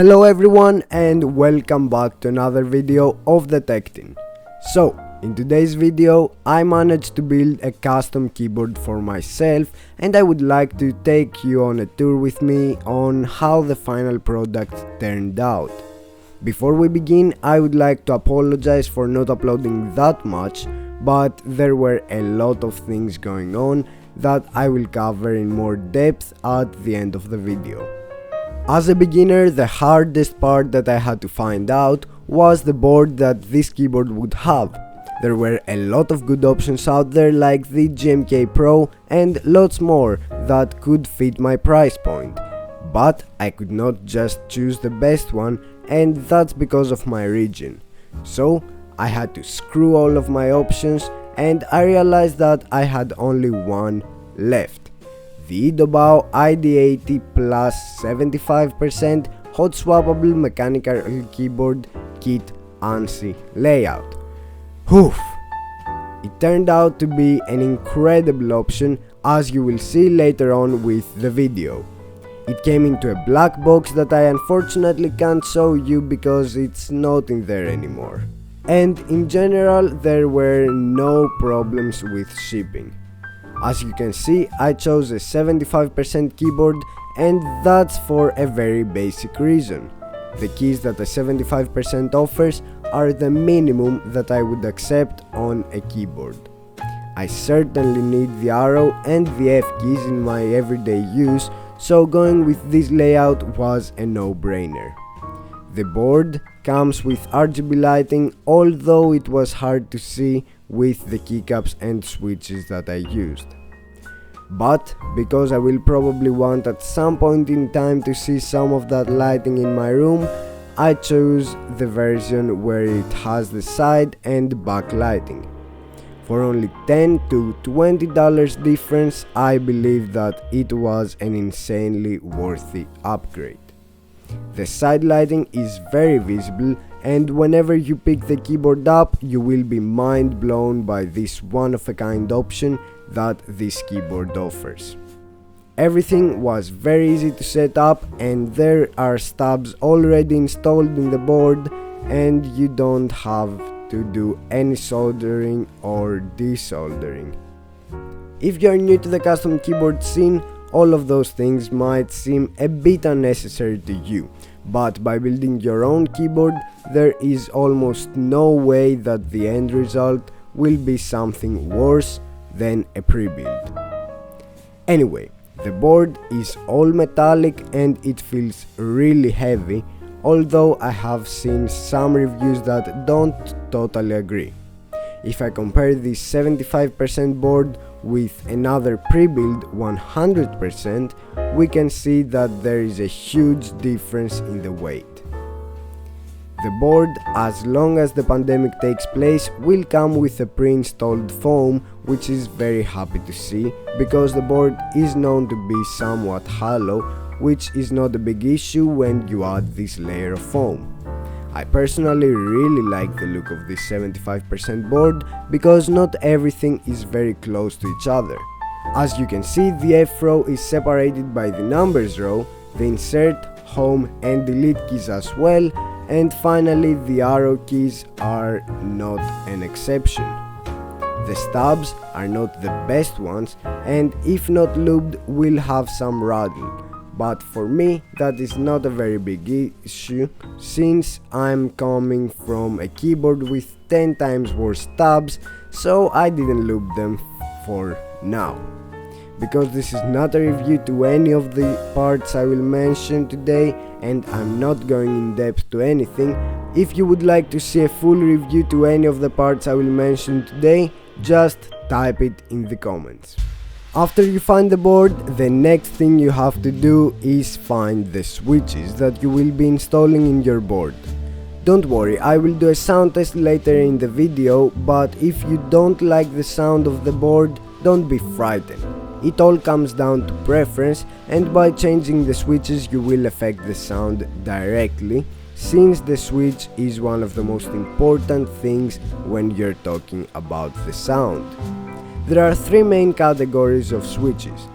Hello everyone and welcome back to another video of the Tech Team. So, in today's video I managed to build a custom keyboard for myself and I would like to take you on a tour with me on how the final product turned out. Before we begin, I would like to apologize for not uploading that much, but there were a lot of things going on that I will cover in more depth at the end of the video. As a beginner, the hardest part that I had to find out was the board that this keyboard would have. There were a lot of good options out there like the GMK Pro and lots more that could fit my price point. But I could not just choose the best one, and that's because of my region. So I had to screw all of my options and I realized that I had only one left. The IDOBAO ID80 plus 75% HOT-SWAPPABLE mechanical keyboard kit ANSI layout. Whew! It turned out to be an incredible option, as you will see later on with the video. It came into a black box that I unfortunately can't show you because it's not in there anymore. And in general there were no problems with shipping. As you can see, I chose a 75% keyboard, and that's for a very basic reason. The keys that a 75% offers are the minimum that I would accept on a keyboard. I certainly need the arrow and the F keys in my everyday use, so going with this layout was a no-brainer. The board comes with RGB lighting, although it was hard to see with the keycaps and switches that I used. But because I will probably want at some point in time to see some of that lighting in my room, I chose the version where it has the side and back lighting. For only $10 to $20 difference, I believe that it was an insanely worthy upgrade. The side lighting is very visible, and whenever you pick the keyboard up, you will be mind blown by this one-of-a-kind option that this keyboard offers. Everything was very easy to set up, and there are stubs already installed in the board, and you don't have to do any soldering or desoldering. If you're new to the custom keyboard scene, all of those things might seem a bit unnecessary to you, but by building your own keyboard, there is almost no way that the end result will be something worse than a pre-build. Anyway, the board is all metallic and it feels really heavy, although I have seen some reviews that don't totally agree. If I compare this 75% board with another pre-built 100%, we can see that there is a huge difference in the weight. The board, as long as the pandemic takes place, will come with a pre-installed foam, which is very happy to see, because the board is known to be somewhat hollow, which is not a big issue when you add this layer of foam. I personally really like the look of this 75% board because not everything is very close to each other. As you can see, the F row is separated by the numbers row, the insert, home and delete keys as well, and finally the arrow keys are not an exception. The stubs are not the best ones, and if not lubed will have some rattle. But for me that is not a very big issue, since I'm coming from a keyboard with 10 times worse stubs, so I didn't lube them for now. Because this is not a review to any of the parts I will mention today, and I'm not going in depth to anything, if you would like to see a full review to any of the parts I will mention today, just type it in the comments. After you find the board, the next thing you have to do is find the switches that you will be installing in your board. Don't worry, I will do a sound test later in the video, but if you don't like the sound of the board, don't be frightened. It all comes down to preference, and by changing the switches you will affect the sound directly, since the switch is one of the most important things when you're talking about the sound. There are three main categories of switches: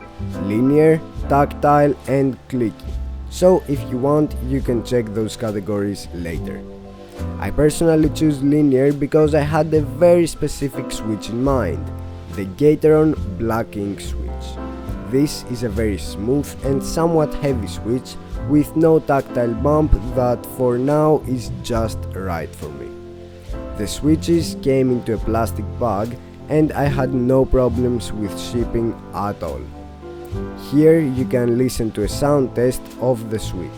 linear, tactile and clicky. so if you want you can check those categories later. I personally choose linear because I had a very specific switch in mind, the gateron black ink switch. This is a very smooth and somewhat heavy switch with no tactile bump that for now is just right for me. The switches came into a plastic bag and I had no problems with shipping at all. Here you can listen to a sound test of the switch.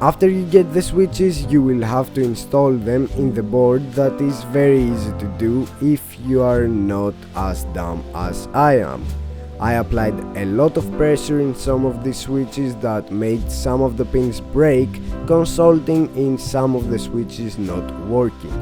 After you get the switches, you will have to install them in the board. That is very easy to do if you are not as dumb as I am. I applied a lot of pressure in some of these switches that made some of the pins break, resulting in some of the switches not working.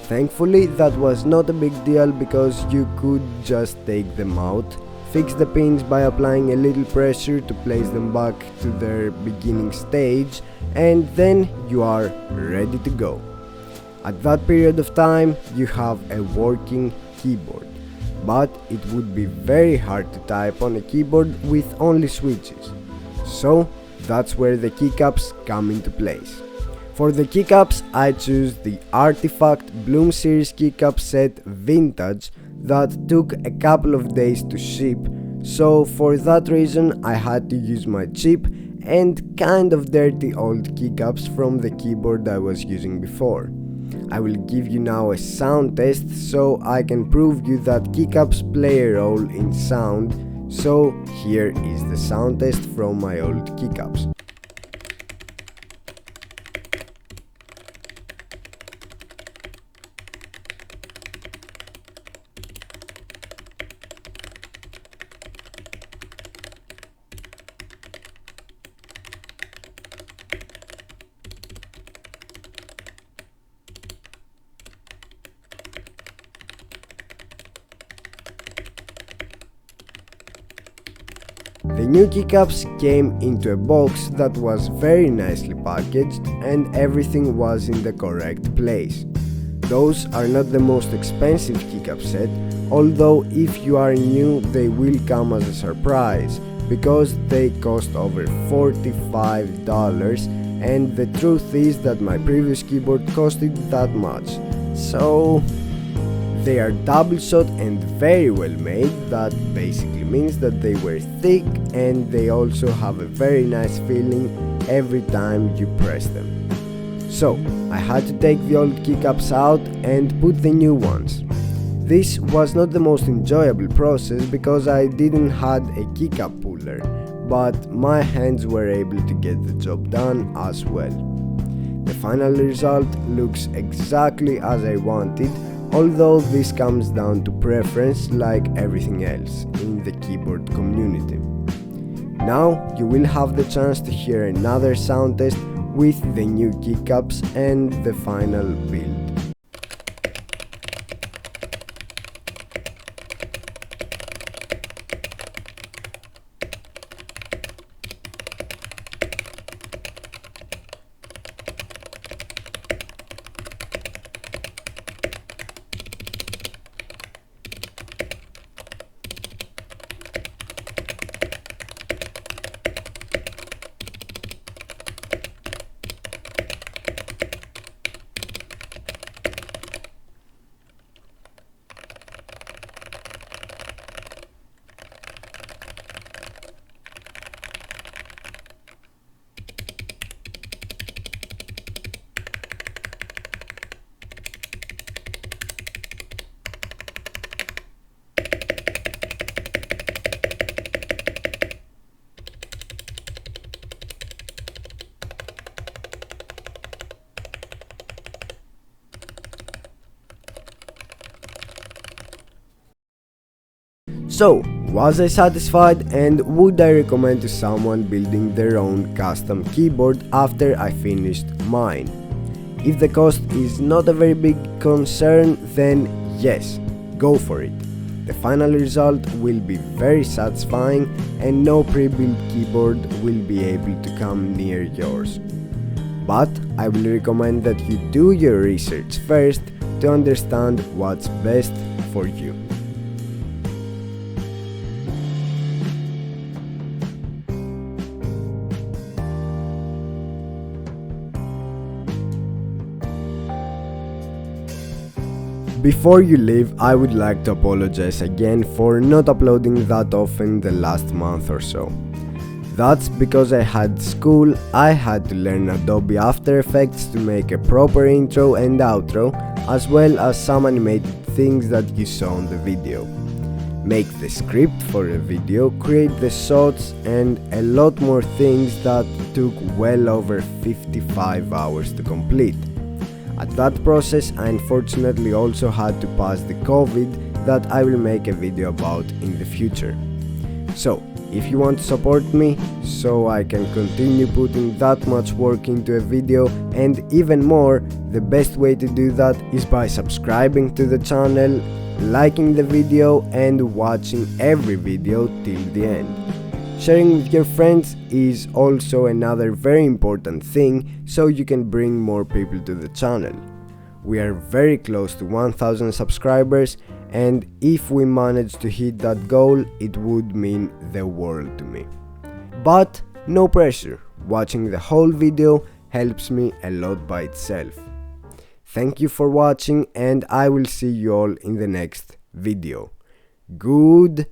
Thankfully that was not a big deal because you could just take them out, fix the pins by applying a little pressure to place them back to their beginning stage, and then you are ready to go. At that period of time you have a working keyboard, but it would be very hard to type on a keyboard with only switches. So that's where the keycaps come into place. For the keycaps I choose the Artifact Bloom Series keycap set Vintage that took a couple of days to ship, so for that reason I had to use my cheap and kind of dirty old keycaps from the keyboard I was using before. I will give you now a sound test so I can prove you that keycaps play a role in sound, so here is the sound test from my old keycaps. The new keycaps came into a box that was very nicely packaged and everything was in the correct place. Those are not the most expensive keycap set, although if you are new they will come as a surprise because they cost over $45, and the truth is that my previous keyboard costed that much. So they are double shot and very well made. That basically means that they were thick and they also have a very nice feeling every time you press them. So I had to take the old keycaps out and put the new ones. This was not the most enjoyable process because I didn't had a keycap puller, but my hands were able to get the job done as well. The final result looks exactly as I wanted, although this comes down to preference like everything else in the keyboard community. Now you will have the chance to hear another sound test with the new keycaps and the final build. So, was I satisfied, and would I recommend to someone building their own custom keyboard after I finished mine? If the cost is not a very big concern, then yes, go for it. The final result will be very satisfying and no pre-built keyboard will be able to come near yours. But I will recommend that you do your research first to understand what's best for you. Before you leave, I would like to apologize again for not uploading that often the last month or so. That's because I had school, I had to learn Adobe After Effects to make a proper intro and outro, as well as some animated things that you saw in the video. Make the script for a video, create the shots and a lot more things that took well over 55 hours to complete. At that process, I unfortunately also had to pass the COVID that I will make a video about in the future. So, if you want to support me, so I can continue putting that much work into a video and even more, the best way to do that is by subscribing to the channel, liking the video and watching every video till the end. Sharing with your friends is also another very important thing, so you can bring more people to the channel. We are very close to 1000 subscribers, and if we manage to hit that goal, it would mean the world to me. But no pressure, watching the whole video helps me a lot by itself. Thank you for watching and I will see you all in the next video. Goodbye!